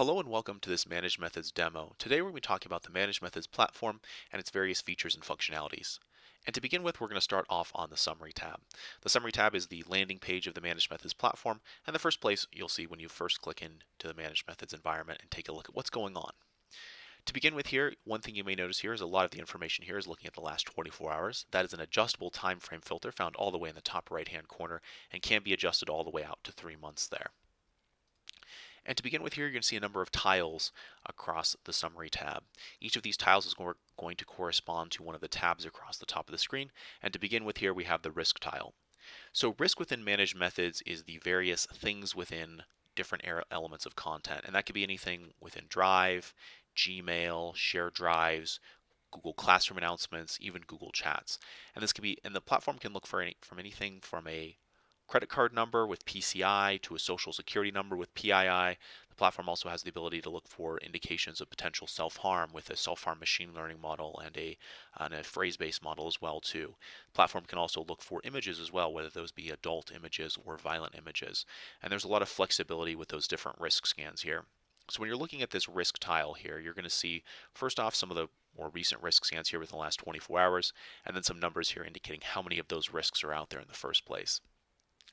Hello and welcome to this Managed Methods demo. Today we're going to be talking about the Managed Methods platform and its various features and functionalities. And to begin with, we're going to start off on the Summary tab. The Summary tab is the landing page of the Managed Methods platform and the first place you'll see when you first click into the Managed Methods environment and take a look at what's going on. To begin with here, one thing you may notice here is a lot of the information here is looking at the last 24 hours. That is an adjustable time frame filter found all the way in the top right hand corner and can be adjusted all the way out to 3 months there. And to begin with here, you're going to see a number of tiles across the Summary tab. Each of these tiles is going to correspond to one of the tabs across the top of the screen. And to begin with here, we have the Risk tile. So risk within Managed Methods is the various things within different elements of content. And that could be anything within Drive, Gmail, shared drives, Google Classroom announcements, even Google Chats. And this can be, and the platform can look for from anything from a credit card number with PCI to a social security number with PII. The platform also has the ability to look for indications of potential self-harm with a self-harm machine learning model and a phrase-based model as well too. The platform can also look for images as well, whether those be adult images or violent images. And there's a lot of flexibility with those different risk scans here. So when you're looking at this risk tile here, you're going to see first off some of the more recent risk scans here within the last 24 hours, and then some numbers here indicating how many of those risks are out there in the first place.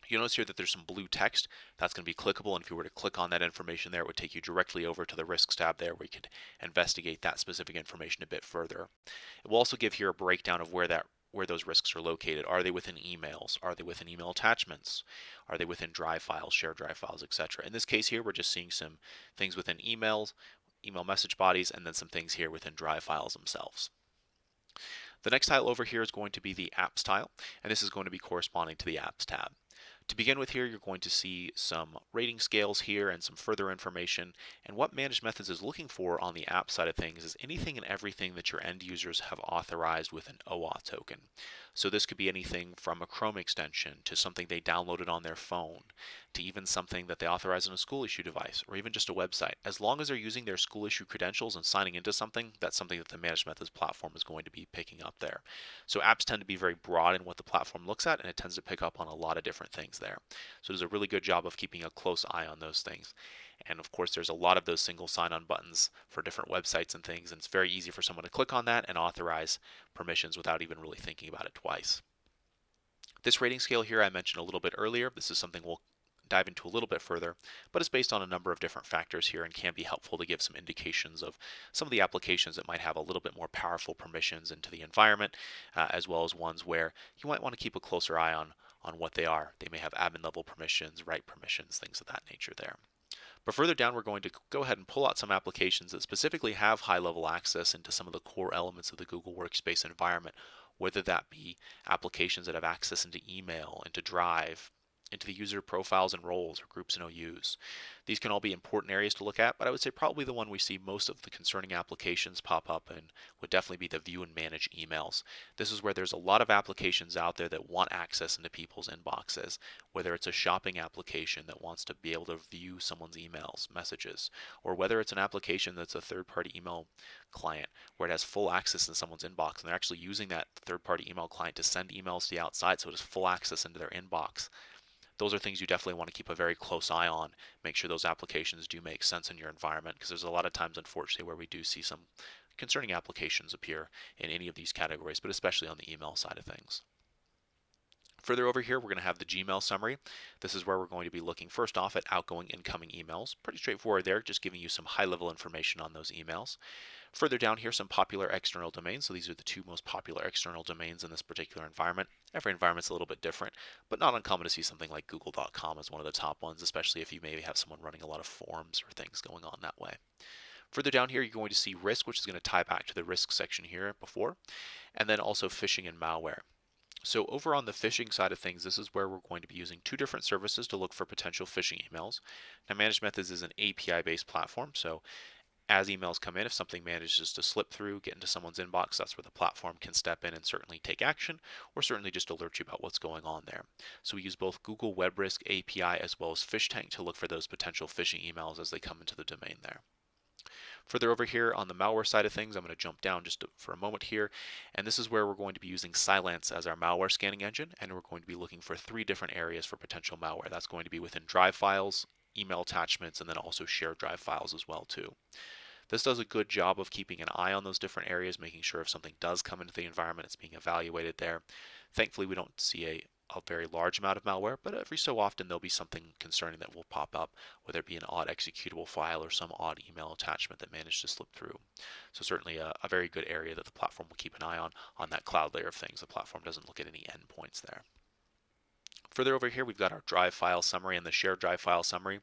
You'll notice here that there's some blue text that's going to be clickable, and if you were to click on that information there, it would take you directly over to the Risks tab there where you could investigate that specific information a bit further. It will also give here a breakdown of where those risks are located. Are they within emails? Are they within email attachments? Are they within drive files, shared drive files, etc.? In this case here, we're just seeing some things within emails, email message bodies, and then some things here within drive files themselves. The next tile over here is going to be the Apps tile, and this is going to be corresponding to the Apps tab. To begin with here, you're going to see some rating scales here and some further information. And what Managed Methods is looking for on the app side of things is anything and everything that your end users have authorized with an OAuth token. So this could be anything from a Chrome extension to something they downloaded on their phone, to even something that they authorize on a school issue device, or even just a website. As long as they're using their school issue credentials and signing into something, that's something that the Managed Methods platform is going to be picking up there. So apps tend to be very broad in what the platform looks at, and it tends to pick up on a lot of different things there. So it does a really good job of keeping a close eye on those things. And of course, there's a lot of those single sign-on buttons for different websites and things, and it's very easy for someone to click on that and authorize permissions without even really thinking about it twice. This rating scale here I mentioned a little bit earlier. This is something we'll dive into a little bit further, but it's based on a number of different factors here and can be helpful to give some indications of some of the applications that might have a little bit more powerful permissions into the environment, as well as ones where you might want to keep a closer eye on what they are. They may have admin level permissions, write permissions, things of that nature there. But further down, we're going to go ahead and pull out some applications that specifically have high-level access into some of the core elements of the Google Workspace environment, whether that be applications that have access into email, into Drive, into the user profiles and roles or groups and OUs. These can all be important areas to look at, but I would say probably the one we see most of the concerning applications pop up in would definitely be the view and manage emails. This is where there's a lot of applications out there that want access into people's inboxes, whether it's a shopping application that wants to be able to view someone's emails, messages, or whether it's an application that's a third-party email client where it has full access in someone's inbox and they're actually using that third-party email client to send emails to the outside, so it has full access into their inbox. Those are things you definitely want to keep a very close eye on. Make sure those applications do make sense in your environment, because there's a lot of times, unfortunately, where we do see some concerning applications appear in any of these categories, but especially on the email side of things. Further over here, we're going to have the Gmail summary. This is where we're going to be looking first off at outgoing, incoming emails. Pretty straightforward there, just giving you some high-level information on those emails. Further down here, some popular external domains. So these are the two most popular external domains in this particular environment. Every environment's a little bit different, but not uncommon to see something like google.com as one of the top ones, especially if you maybe have someone running a lot of forums or things going on that way. Further down here, you're going to see risk, which is going to tie back to the risk section here before, and then also phishing and malware. So over on the phishing side of things, this is where we're going to be using two different services to look for potential phishing emails. Now, Managed Methods is an API-based platform, so as emails come in, if something manages to slip through, get into someone's inbox, that's where the platform can step in and certainly take action, or certainly just alert you about what's going on there. So we use both Google Web Risk API as well as Phishtank to look for those potential phishing emails as they come into the domain there. Further over here on the malware side of things, I'm going to jump down just for a moment here, and this is where we're going to be using Cylance as our malware scanning engine, and we're going to be looking for 3 different areas for potential malware. That's going to be within drive files, email attachments, and then also shared drive files as well too. This does a good job of keeping an eye on those different areas, making sure if something does come into the environment, it's being evaluated there. Thankfully, we don't see a very large amount of malware, but every so often there'll be something concerning that will pop up, whether it be an odd executable file or some odd email attachment that managed to slip through. So certainly a very good area that the platform will keep an eye on that cloud layer of things. The platform doesn't look at any endpoints there. Further over here, we've got our drive file summary and the shared drive file summary.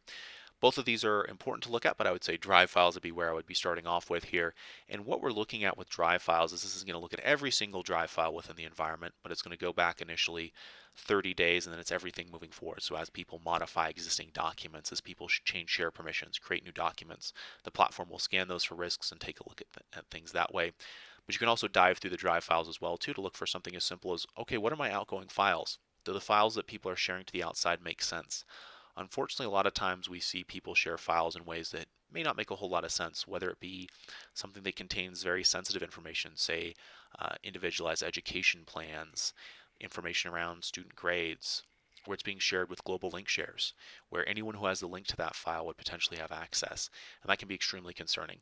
Both of these are important to look at, but I would say drive files would be where I would be starting off with here. And what we're looking at with drive files is this is going to look at every single drive file within the environment, but it's going to go back initially 30 days, and then it's everything moving forward. So as people modify existing documents, as people change share permissions, create new documents, the platform will scan those for risks and take a look at things that way. But you can also dive through the drive files as well too to look for something as simple as, okay, what are my outgoing files? Do the files that people are sharing to the outside make sense? Unfortunately, a lot of times we see people share files in ways that may not make a whole lot of sense, whether it be something that contains very sensitive information, say individualized education plans, information around student grades, where it's being shared with global link shares, where anyone who has the link to that file would potentially have access. And that can be extremely concerning.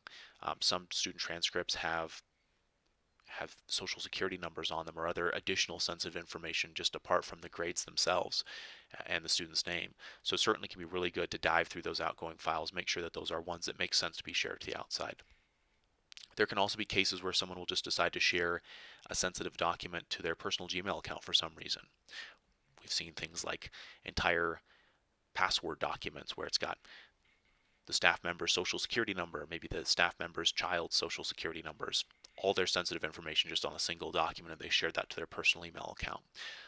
Some student transcripts have social security numbers on them or other additional sensitive information just apart from the grades themselves and the student's name. So it certainly can be really good to dive through those outgoing files, make sure that those are ones that make sense to be shared to the outside. There can also be cases where someone will just decide to share a sensitive document to their personal Gmail account for some reason. We've seen things like entire password documents where it's got the staff member's social security number, maybe the staff member's child's social security numbers, all their sensitive information just on a single document, and they shared that to their personal email account.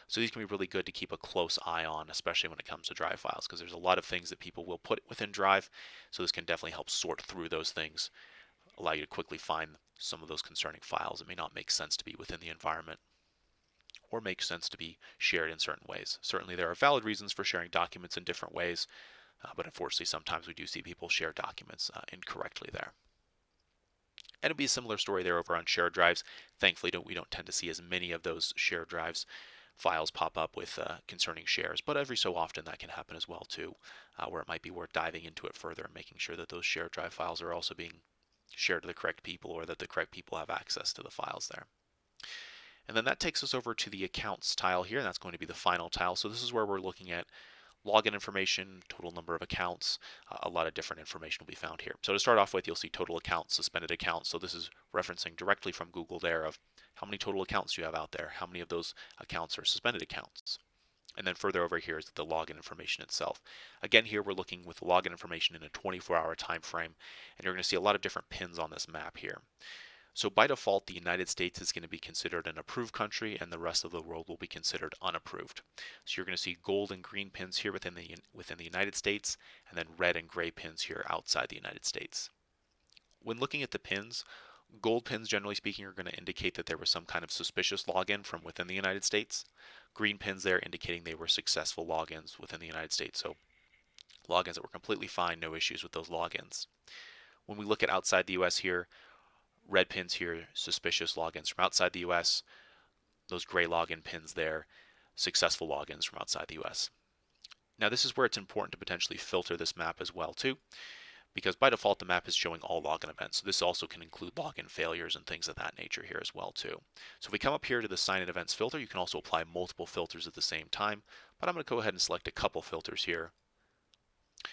So these can be really good to keep a close eye on, especially when it comes to Drive files, because there's a lot of things that people will put within Drive, so this can definitely help sort through those things, allow you to quickly find some of those concerning files that may not make sense to be within the environment or make sense to be shared in certain ways. Certainly there are valid reasons for sharing documents in different ways, but unfortunately sometimes we do see people share documents incorrectly there. And it'll be a similar story there over on shared drives. Thankfully, we don't tend to see as many of those shared drives files pop up with concerning shares, but every so often that can happen as well too, where it might be worth diving into it further and making sure that those shared drive files are also being shared to the correct people, or that the correct people have access to the files there. And then that takes us over to the accounts tile here, and that's going to be the final tile. So this is where we're looking at login information, total number of accounts, a lot of different information will be found here. So to start off with, you'll see total accounts, suspended accounts. So this is referencing directly from Google there of how many total accounts do you have out there, how many of those accounts are suspended accounts. And then further over here is the login information itself. Again, here we're looking with login information in a 24-hour time frame, and you're going to see a lot of different pins on this map here. So by default, the United States is going to be considered an approved country, and the rest of the world will be considered unapproved. So you're going to see gold and green pins here within the United States, and then red and gray pins here outside the United States. When looking at the pins, gold pins, generally speaking, are going to indicate that there was some kind of suspicious login from within the United States. Green pins there indicating they were successful logins within the United States. So logins that were completely fine, no issues with those logins. When we look at outside the US here, red pins here, suspicious logins from outside the US. Those gray login pins there, successful logins from outside the US. Now this is where it's important to potentially filter this map as well too, because by default the map is showing all login events. So this also can include login failures and things of that nature here as well too. So if we come up here to the sign in events filter, you can also apply multiple filters at the same time, but I'm going to go ahead and select a couple filters here.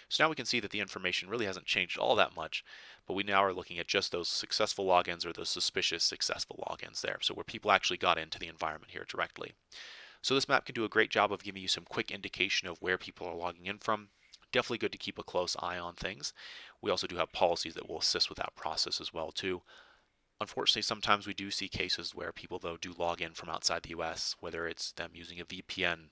So now we can see that the information really hasn't changed all that much, but we now are looking at just those successful logins or those suspicious successful logins there. So where people actually got into the environment here directly. So this map can do a great job of giving you some quick indication of where people are logging in from. Definitely good to keep a close eye on things. We also do have policies that will assist with that process as well too. Unfortunately, sometimes we do see cases where people though do log in from outside the US, whether it's them using a VPN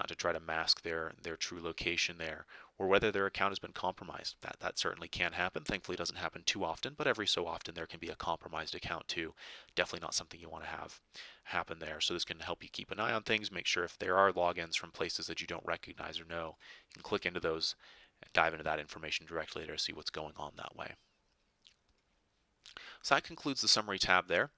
to try to mask their true location there, or whether their account has been compromised. That certainly can happen. Thankfully, it doesn't happen too often, but every so often there can be a compromised account too. Definitely not something you want to have happen there. So this can help you keep an eye on things, make sure if there are logins from places that you don't recognize or know, you can click into those and dive into that information directly to see what's going on that way. So that concludes the summary tab there.